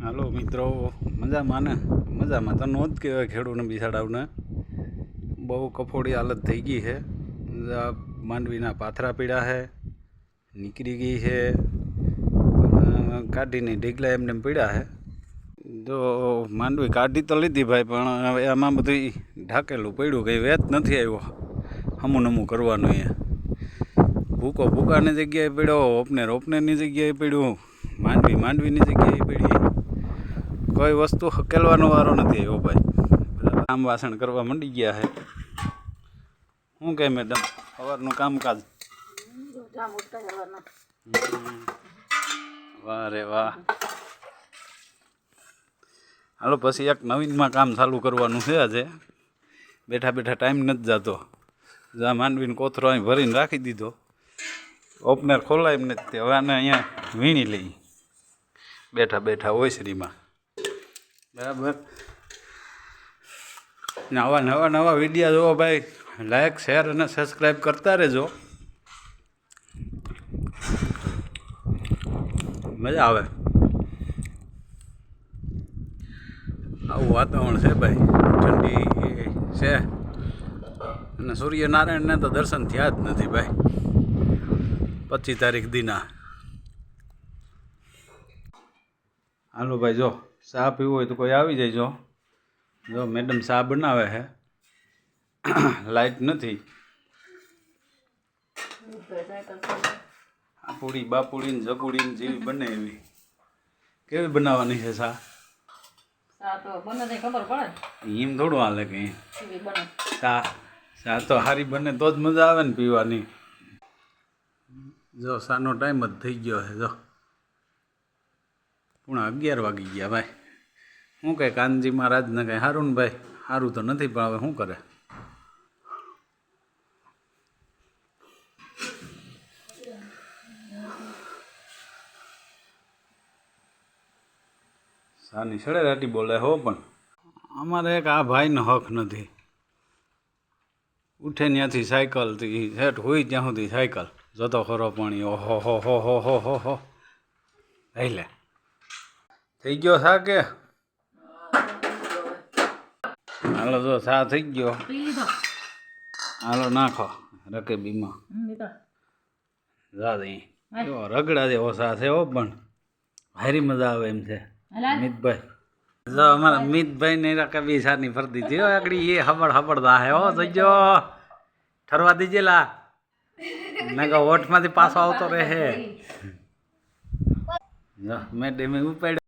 હાલો મિત્રો, મજામાં ને? મજામાં તો નો જ કહેવાય ખેડૂતને બિસાડાવને. બહુ કફોડી હાલત થઈ ગઈ છે. માંડવીના પાથરા પીડા છે, નીકળી ગઈ છે, કાઢીને ઢીગલા એમને પીડા છે. જો માંડવી કાઢી તો લીધી ભાઈ, પણ હવે આમાં બધું ઢાકેલું પડ્યું, કંઈ વેત નથી આવ્યો હમું નમું કરવાનું. અહીંયા ભૂકો ભૂકાની જગ્યાએ પડ્યો, ઓપનેર ઓપનેરની જગ્યાએ પડ્યું, માંડવીની જગ્યાએ પડી. કોઈ વસ્તુ હકેલવાનો વારો નથી આવ્યો ભાઈ. કામ વાસણ કરવા માંડી ગયા છે. શું કહે મેડમ, સવારનું કામકાજ? વાહ રે વાહ. હાલો પછી એક નવીનમાં કામ ચાલુ કરવાનું છે. આજે બેઠા બેઠા ટાઈમ નથી જતો. જ્યાં માંડવીને કોથરો અહીં ભરીને રાખી દીધો, ઓપનર ખોલાય એમ નથી. હવે આને અહીંયા વીણી લઈ બેઠા બેઠા ઓસરીમાં. બરાબર. નવા નવા વિડીયો જોવો ભાઈ, લાઈક શેર અને સબસ્ક્રાઈબ કરતા રહેજો. મજા આવે. આવું વાતાવરણ છે ભાઈ, ઠંડી છે. અને સૂર્યનારાયણને તો દર્શન થયા જ નથી ભાઈ 25 તારીખ દીના. હાલો ભાઈ, જો ચા પીવું હોય તો કોઈ આવી જાય. જો મેડમ ચા બનાવે છે. લાઈટ નથી. આપુડી બાપુડી ને જગુડી ને જેવી બને એવી. કેવી બનાવવાની છે ચા? એમ થોડું હાલે કે ચા તો સારી બને તો જ મજા આવે ને પીવાની. જો ચાનો ટાઈમ જ થઈ ગયો છે. જો 11:30 વાગી ગયા ભાઈ. શું કહે કાનજી મહારાજને? કંઈ સારું ને ભાઈ? સારું તો નથી, પણ હવે શું કરે? સાની સડેરાટી બોલે હો, પણ અમારે એક આ ભાઈનો હક નથી. ઉઠે ત્યાંથી સાયકલથી હેઠ હોય ત્યાં સુધી સાયકલ જતો ખરો પાણી. ઓહો હો હો હો હો હો હો. લે થઈ ગયો સા કે? હાલો જો સા થઈ ગયો. હાલો નાખો રકેબીમાં. જા દઈ રગડા જેવો સા છે હો, પણ ભારી મજા આવે એમ છે. મિતભાઈ જો અમારા મિતભાઈ ને રકેબી સાની ફરી દીધી આગળ. એ હબડ દા હે હો. જોઈજો ઠરવા દીજે લા, મેં ઓઠમાંથી પાછો આવતો રહે. મેડમે ઉપાડ્યો.